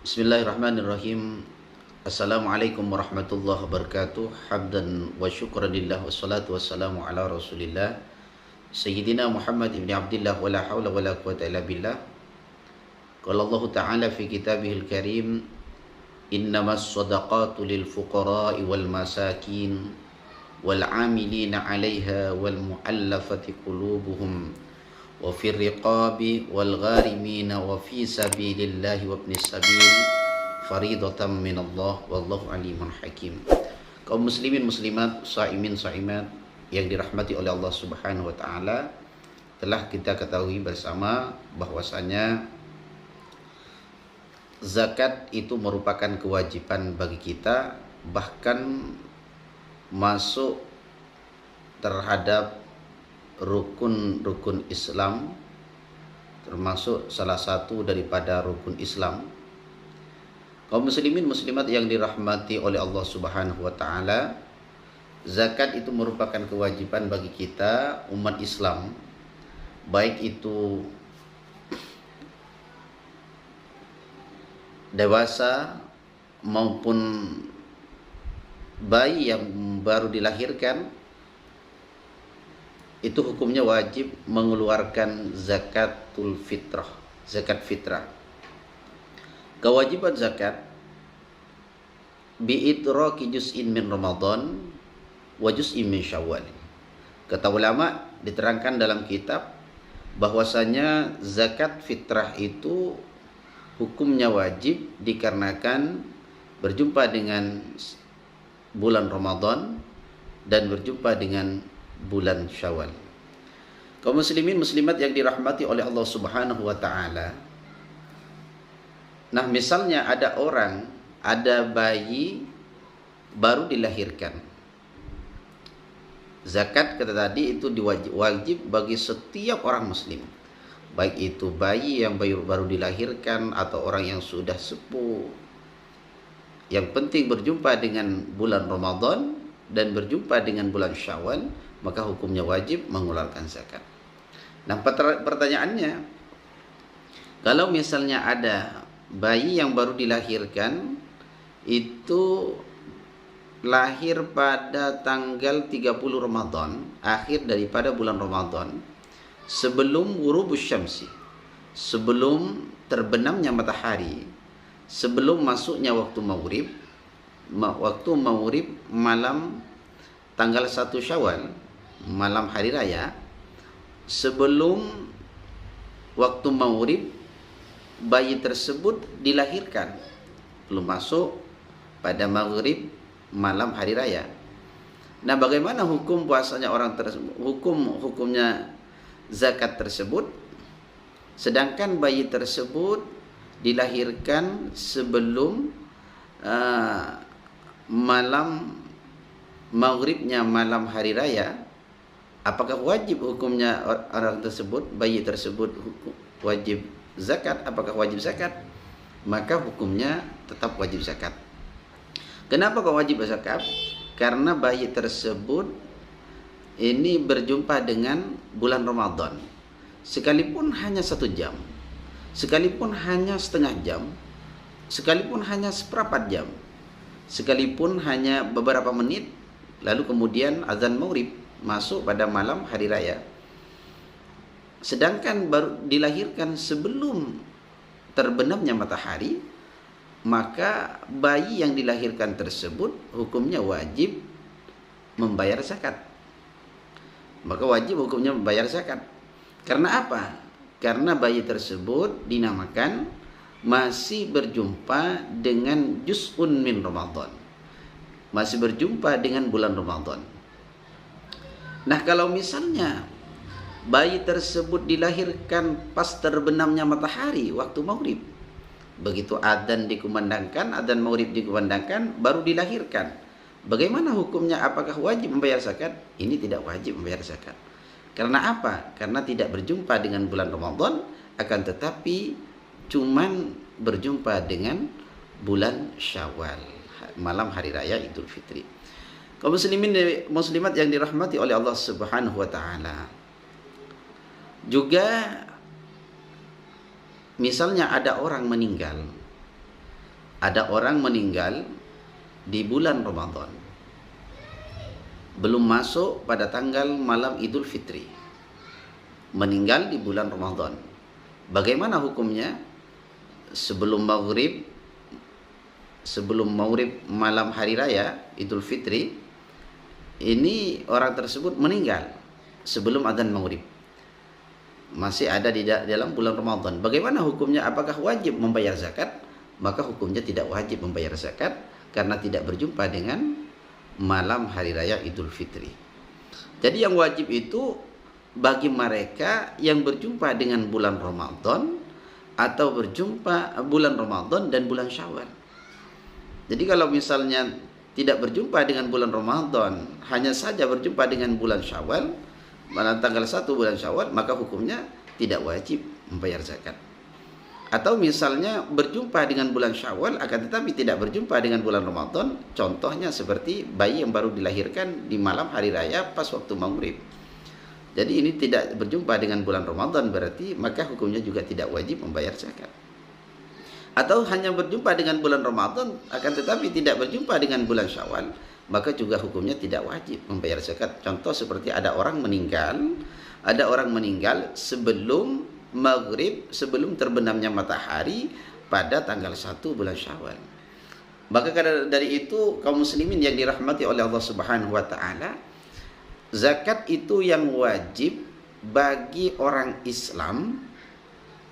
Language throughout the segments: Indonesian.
Bismillahirrahmanirrahim. Assalamualaikum warahmatullahi wabarakatuh. Hamdan wa syukran lillah wassalatu wassalamu ala Rasulillah Sayyidina Muhammad ibn Abdillah wa la hawla wa la quwwata illa billah. Qala Allah Ta'ala fi kitabihil karim, innamas shadaqatu lil fuqara'i wal masakin wal 'amilina 'alaiha wal mu'allafati qulubuhum wa fir riqabi wal gharimina wa fi sabilillahi wa ibnis sabil faridatan minallah wallahu alimun hakim. Kaum muslimin muslimat, shaimin shaimat yang dirahmati oleh Allah Subhanahu wa taala, telah kita ketahui bersama bahwasanya zakat itu merupakan kewajiban bagi kita, bahkan masuk terhadap rukun-rukun Islam, termasuk salah satu daripada rukun Islam. Kaum muslimin muslimat yang dirahmati oleh Allah Subhanahu wa taala, zakat itu merupakan kewajiban bagi kita umat Islam, baik itu dewasa maupun bayi yang baru dilahirkan, itu hukumnya wajib mengeluarkan zakatul fitrah, zakat fitrah. Kewajiban zakat bi'idraki juz'in min Ramadan wa juz'in min Syawal. Kata ulama, diterangkan dalam kitab bahwasanya zakat fitrah itu hukumnya wajib dikarenakan berjumpa dengan bulan Ramadan dan berjumpa dengan bulan Syawal. Kaum muslimin muslimat yang dirahmati oleh Allah Subhanahu wa taala. Nah, misalnya ada bayi baru dilahirkan. Zakat kata tadi itu wajib bagi setiap orang muslim. Baik itu bayi yang baru dilahirkan atau orang yang sudah sepuh. Yang penting berjumpa dengan bulan Ramadan dan berjumpa dengan bulan Syawal, maka hukumnya wajib mengeluarkan zakat. Nah, pertanyaannya, kalau misalnya ada bayi yang baru dilahirkan, itu lahir pada tanggal 30 Ramadan, akhir daripada bulan Ramadan, sebelum ghurubus syamsi, sebelum terbenamnya matahari, sebelum masuknya waktu maghrib malam tanggal 1 Syawal, malam hari raya, sebelum waktu maghrib bayi tersebut dilahirkan, belum masuk pada maghrib malam hari raya. Nah, bagaimana hukum puasanya orang tersebut, hukumnya zakat tersebut, sedangkan bayi tersebut dilahirkan sebelum malam maghribnya malam hari raya? Apakah wajib hukumnya orang tersebut, bayi tersebut wajib zakat? Apakah wajib zakat? Maka hukumnya tetap wajib zakat. Kenapa kok wajib zakat? Karena bayi tersebut ini berjumpa dengan bulan Ramadan, sekalipun hanya 1 jam, sekalipun hanya setengah jam, sekalipun hanya seperempat jam, sekalipun hanya beberapa menit, lalu kemudian azan maghrib masuk pada malam hari raya, sedangkan baru dilahirkan sebelum terbenamnya matahari, maka bayi yang dilahirkan tersebut hukumnya wajib membayar zakat. Maka wajib hukumnya membayar zakat. Karena apa? Karena bayi tersebut dinamakan masih berjumpa dengan juz'un min Ramadan, masih berjumpa dengan bulan Ramadan. Nah, kalau misalnya bayi tersebut dilahirkan pas terbenamnya matahari waktu maghrib, begitu adzan dikumandangkan, adzan maghrib dikumandangkan, baru dilahirkan, bagaimana hukumnya? Apakah wajib membayar zakat? Ini tidak wajib membayar zakat. Karena apa? Karena tidak berjumpa dengan bulan Ramadan, akan tetapi cuman berjumpa dengan bulan Syawal, malam hari raya Idul Fitri. Kaum muslimin muslimat yang dirahmati oleh Allah Subhanahu wa taala, juga misalnya ada orang meninggal, Ada orang meninggal di bulan Ramadan, belum masuk pada tanggal malam Idul Fitri, meninggal di bulan Ramadan. Bagaimana hukumnya? Sebelum maghrib malam hari raya Idul Fitri, ini orang tersebut meninggal sebelum adzan maghrib, masih ada di dalam bulan Ramadan. Bagaimana hukumnya? Apakah wajib membayar zakat? Maka hukumnya tidak wajib membayar zakat karena tidak berjumpa dengan malam hari raya Idul Fitri. Jadi yang wajib itu bagi mereka yang berjumpa dengan bulan Ramadan atau berjumpa bulan Ramadan dan bulan Syawal. Jadi kalau misalnya tidak berjumpa dengan bulan Ramadan, hanya saja berjumpa dengan bulan Syawal, pada tanggal 1 bulan Syawal, maka hukumnya tidak wajib membayar zakat. Atau misalnya berjumpa dengan bulan Syawal akan tetapi tidak berjumpa dengan bulan Ramadan, contohnya seperti bayi yang baru dilahirkan di malam hari raya pas waktu maghrib. Jadi ini tidak berjumpa dengan bulan Ramadan, berarti maka hukumnya juga tidak wajib membayar zakat. Atau hanya berjumpa dengan bulan Ramadan akan tetapi tidak berjumpa dengan bulan Syawal, maka juga hukumnya tidak wajib membayar zakat. Contoh seperti ada orang meninggal sebelum maghrib, sebelum terbenamnya matahari pada tanggal 1 bulan Syawal. Maka karena dari itu kaum muslimin yang dirahmati oleh Allah Subhanahu wa taala, zakat itu yang wajib bagi orang Islam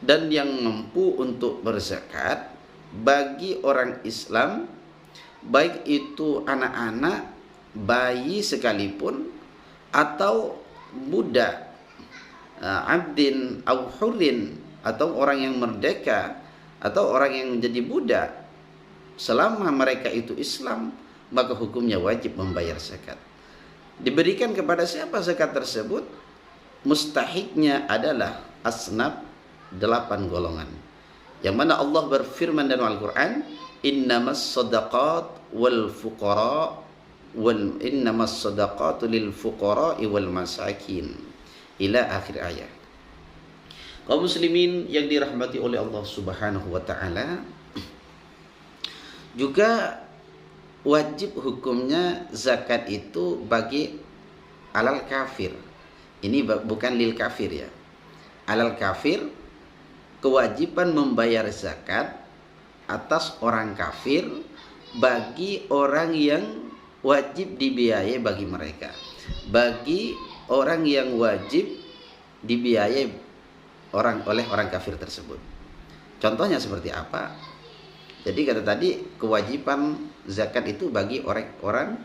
dan yang mampu untuk berzakat bagi orang Islam, baik itu anak-anak, bayi sekalipun, atau budak, abdin au hurrin, atau orang yang merdeka atau orang yang menjadi budak, selama mereka itu Islam, maka hukumnya wajib membayar zakat. Diberikan kepada siapa zakat tersebut? Mustahiknya adalah asnaf 8 golongan, yang mana Allah berfirman dalam Al-Quran, innamas sadaqat wal fuqara innamas sadaqatu lil fuqara wal masakin, ila akhir ayat. Kaum muslimin yang dirahmati oleh Allah Subhanahu wa taala, juga wajib hukumnya zakat itu bagi alal kafir. Ini bukan lil kafir ya. Alal kafir, kewajiban membayar zakat atas orang kafir bagi orang yang wajib dibiayai bagi mereka, bagi orang yang wajib dibiayai oleh orang kafir tersebut. Contohnya seperti apa? Jadi kata tadi, kewajiban zakat itu bagi orang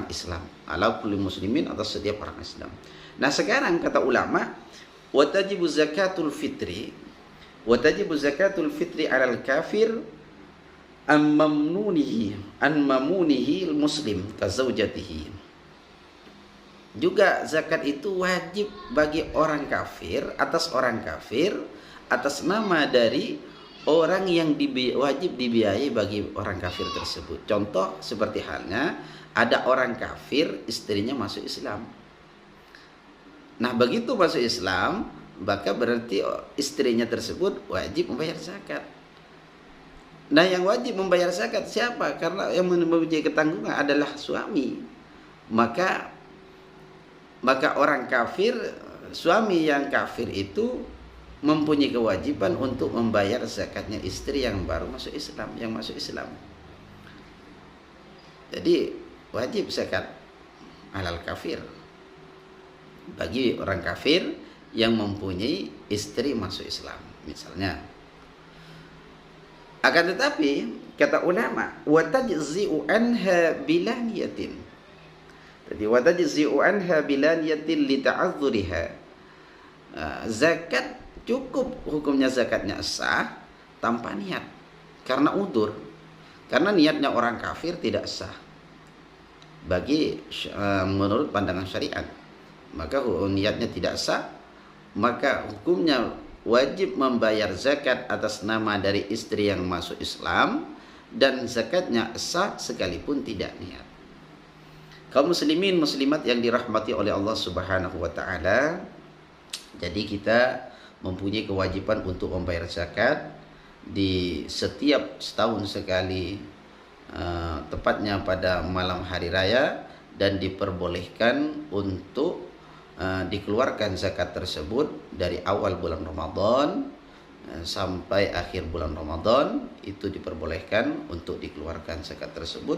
Islam, ala kulli muslimin, atas setiap orang Islam. Nah sekarang kata ulama, watajibu zakatul fitri alal kafir an mamunihi muslim kazaujatihi. Juga zakat itu wajib bagi orang kafir atas nama dari orang yang wajib dibiayai bagi orang kafir tersebut. Contoh seperti halnya ada orang kafir, istrinya masuk Islam. Nah begitu masuk Islam, maka berarti istrinya tersebut wajib membayar zakat. Nah yang wajib membayar zakat siapa? Karena yang mempunyai ketanggungan adalah suami. Maka orang kafir, suami yang kafir itu mempunyai kewajiban untuk membayar zakatnya istri yang baru masuk Islam, yang masuk Islam. Jadi wajib zakat alal kafir bagi orang kafir yang mempunyai istri masuk Islam misalnya. Akan tetapi kata ulama, wa tajzi'u anha bila niyatin. Jadi wa tajzi'u anha bila niyatin li ta'azzuriha. Zakat cukup hukumnya zakatnya sah tanpa niat karena udzur. Karena niatnya orang kafir tidak sah bagi menurut pandangan syariat. Maka niatnya tidak sah, maka hukumnya wajib membayar zakat atas nama dari istri yang masuk Islam, dan zakatnya sah sekalipun tidak niat. Kaum muslimin muslimat yang dirahmati oleh Allah Subhanahu wa taala, jadi kita mempunyai kewajiban untuk membayar zakat di setiap setahun sekali, tepatnya pada malam hari raya, dan diperbolehkan untuk dikeluarkan zakat tersebut dari awal bulan Ramadan sampai akhir bulan Ramadan. Itu diperbolehkan untuk dikeluarkan zakat tersebut,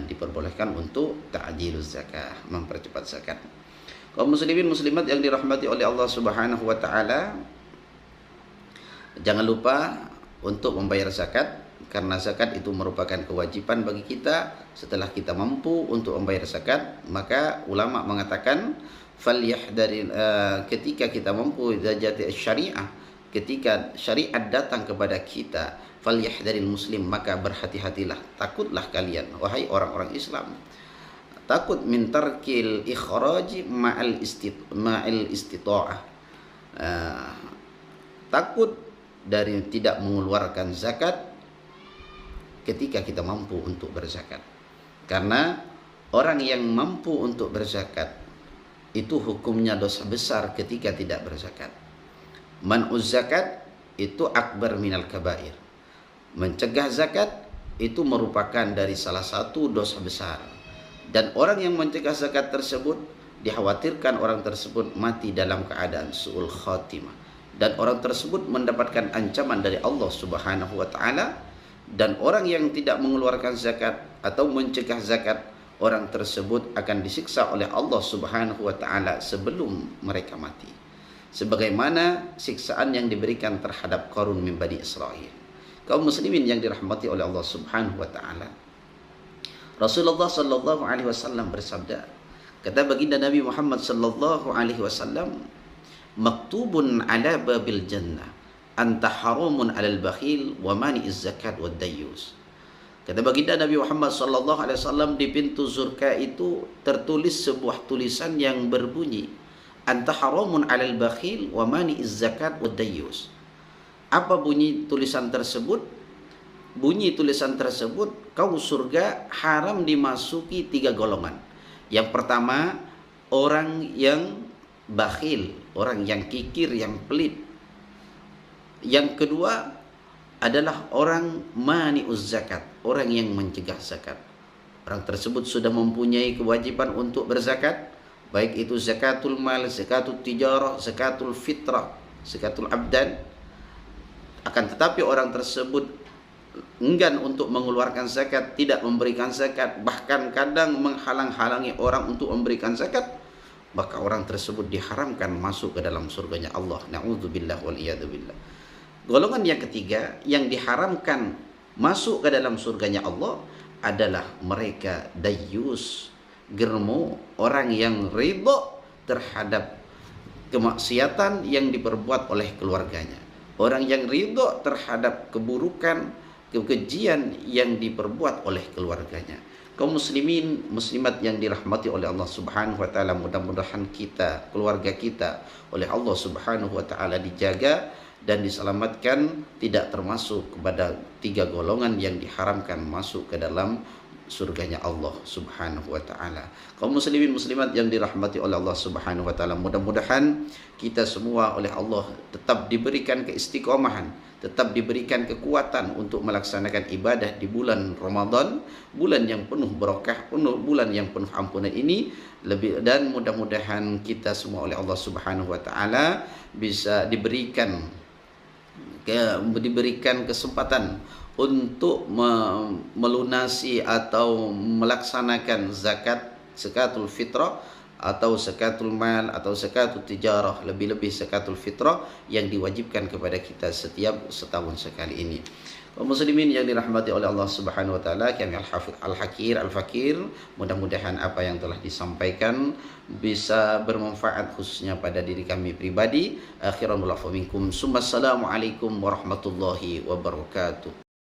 diperbolehkan untuk ta'jiluz zakah, mempercepat zakat. Kaum muslimin muslimat yang dirahmati oleh Allah Subhanahu wa taala, jangan lupa untuk membayar zakat, karena zakat itu merupakan kewajiban bagi kita. Setelah kita mampu untuk membayar zakat, maka ulama mengatakan ketika kita mampu zajati syariah, ketika syariat datang kepada kita, falyahdaril muslim, maka berhati-hatilah, takutlah kalian wahai orang-orang Islam, takut min tarkil ikhraj ma'al istita'ah, takut dari tidak mengeluarkan zakat ketika kita mampu untuk berzakat. Karena orang yang mampu untuk berzakat itu hukumnya dosa besar ketika tidak berzakat. Man'uz zakat itu akbar minal kabair. Mencegah zakat itu merupakan dari salah satu dosa besar. Dan orang yang mencegah zakat tersebut, dikhawatirkan orang tersebut mati dalam keadaan su'ul khatimah. Dan orang tersebut mendapatkan ancaman dari Allah Subhanahu wa taala. Dan orang yang tidak mengeluarkan zakat atau mencegah zakat, orang tersebut akan disiksa oleh Allah Subhanahu wa taala sebelum mereka mati, sebagaimana siksaan yang diberikan terhadap Qarun min Bani Israil. Kaum muslimin yang dirahmati oleh Allah Subhanahu wa taala, Rasulullah sallallahu alaihi wasallam bersabda, kata baginda Nabi Muhammad sallallahu alaihi wasallam, maktubun ala babil jannah anta haramun alal bakhil wa mani'iz zakat wad dayyus. Kata baginda Nabi Muhammad sallallahu alaihi wasallam, di pintu surga itu tertulis sebuah tulisan yang berbunyi, anta haramun 'alal bakhil wa mani'iz zakat wad dayyus. Apa bunyi tulisan tersebut? Bunyi tulisan tersebut, kau surga haram dimasuki 3 golongan. Yang pertama, orang yang bakhil, orang yang kikir, yang pelit. Yang kedua adalah orang mani'uz zakat, orang yang mencegah zakat. Orang tersebut sudah mempunyai kewajiban untuk berzakat, baik itu zakatul mal, zakatul tijarah, zakatul fitrah, zakatul abdan. Akan tetapi orang tersebut enggan untuk mengeluarkan zakat, tidak memberikan zakat, bahkan kadang menghalang-halangi orang untuk memberikan zakat, maka orang tersebut diharamkan masuk ke dalam surganya Allah. Na'udzubillah wal iyadzubillah. Golongan yang ketiga yang diharamkan masuk ke dalam surganya Allah adalah mereka dayyus, germo, orang yang ridho terhadap kemaksiatan yang diperbuat oleh keluarganya, orang yang ridho terhadap keburukan, kekejian yang diperbuat oleh keluarganya. Kaum muslimin muslimat yang dirahmati oleh Allah Subhanahu wa taala, mudah-mudahan kita, keluarga kita oleh Allah Subhanahu wa taala dijaga dan diselamatkan, tidak termasuk kepada 3 golongan yang diharamkan masuk ke dalam surganya Allah Subhanahu wa taala. Kaum muslimin muslimat yang dirahmati oleh Allah Subhanahu wa taala, mudah-mudahan kita semua oleh Allah tetap diberikan keistiqomahan, tetap diberikan kekuatan untuk melaksanakan ibadah di bulan Ramadan, bulan yang penuh berkah, bulan yang penuh ampunan ini, dan mudah-mudahan kita semua oleh Allah Subhanahu wa taala bisa diberikan kesempatan untuk melunasi atau melaksanakan zakatul fitrah atau zakatul mal atau zakatul tijarah, lebih-lebih zakatul fitrah yang diwajibkan kepada kita setiap setahun sekali ini. Kaum muslimin yang dirahmati oleh Allah Subhanahu wa taala, kami Al-Fakir, mudah-mudahan apa yang telah disampaikan bisa bermanfaat khususnya pada diri kami pribadi. Akhiran wa minkum. Assalamualaikum warahmatullahi wabarakatuh.